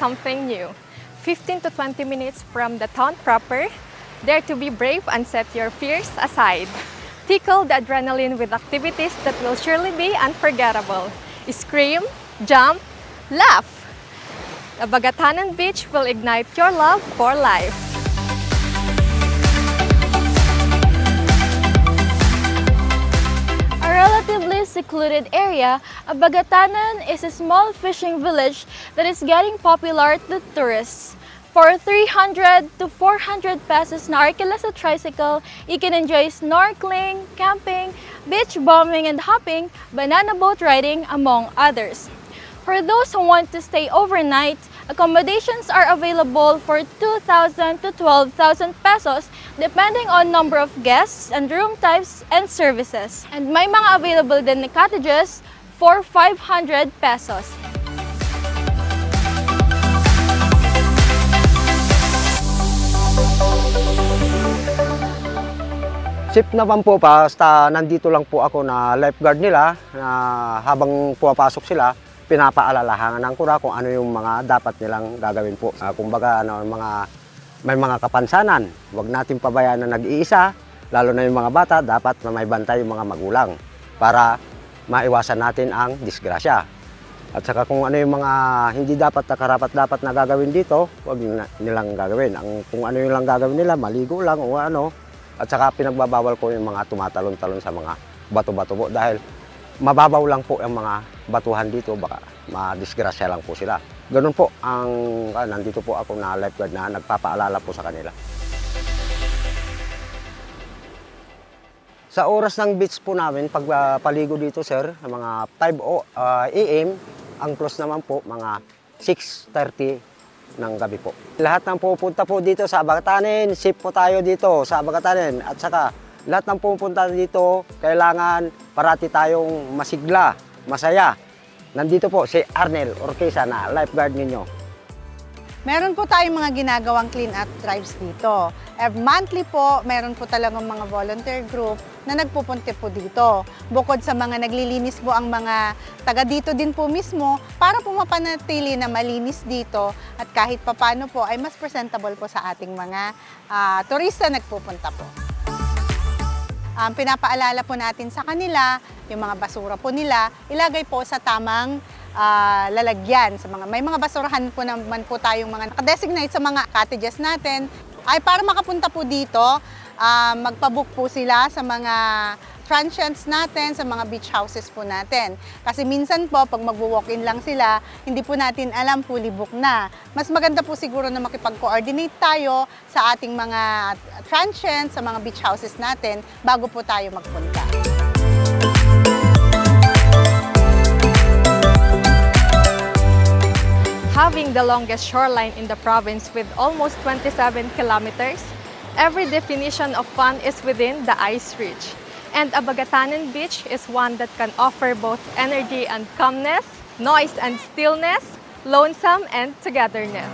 something new. 15 to 20 minutes from the town proper, dare to be brave and set your fears aside. Tickle the adrenaline with activities that will surely be unforgettable. Scream, jump, laugh. Abagatanan Beach will ignite your love for life. A relatively secluded area, Abagatanan is a small fishing village that is getting popular to tourists. For 300 to 400 pesos na Arkelesa tricycle, you can enjoy snorkeling, camping, beach bombing and hopping, banana boat riding, among others. For those who want to stay overnight, accommodations are available for 2,000 to 12,000 pesos depending on number of guests and room types and services. And may mga available din na cottages for 500 pesos. Safe naman po, basta nandito lang po ako na lifeguard nila na habang pumapasok sila, pinapaalalahanan ko na kung ano yung mga dapat nilang gagawin po. Kumbaga, may mga kapansanan, huwag natin pabayaan na nag-iisa, lalo na yung mga bata, dapat na may bantay yung mga magulang para maiwasan natin ang disgrasya. At saka kung ano yung mga hindi dapat na karapat-dapat na gagawin dito, huwag nilang gagawin. Kung ano yung lang gagawin nila, maligo lang o ano. At saka pinagbabawal ko yung mga tumatalon-talon sa mga bato-bato po dahil mababaw lang po ang mga batuhan dito, baka madisgrasya lang po sila. Ganun po, nandito po ako na lifeguard na nagpapaalala po sa kanila. Sa oras ng beach po namin, pag paligo dito sir, mga 5 AM, ang close naman po mga 6:30 ng gabi po. Lahat ng pupunta po dito sa Abagatanan, safe po tayo dito sa Abagatanan. At saka lahat ng pupunta dito, kailangan parati tayong masigla, masaya. Nandito po si Arnel Orquesa na lifeguard ninyo. Meron po tayong mga ginagawang clean-up drives dito. Monthly po, meron po talagang mga volunteer group na nagpupunti po dito. Bukod sa mga naglilinis po ang mga taga dito din po mismo para po mapanatili na malinis dito at kahit papano po ay mas presentable po sa ating mga turista nagpupunta po. Pinapaalala po natin sa kanila, yung mga basura po nila, ilagay po sa tamang lalagyan. May mga basurahan po naman po tayong mga nakadesignate sa mga cottages natin. Ay para makapunta po dito, magpabook po sila sa mga transients natin, sa mga beach houses po natin. Kasi minsan po, pag mag-walk-in lang sila, hindi po natin alam, fully book na. Mas maganda po siguro na makipag-coordinate tayo sa ating mga transients, sa mga beach houses natin, bago po tayo magpunta. Having the longest shoreline in the province with almost 27 kilometers, every definition of fun is within the ice reach. And Abagatanan Beach is one that can offer both energy and calmness, noise and stillness, lonesome and togetherness.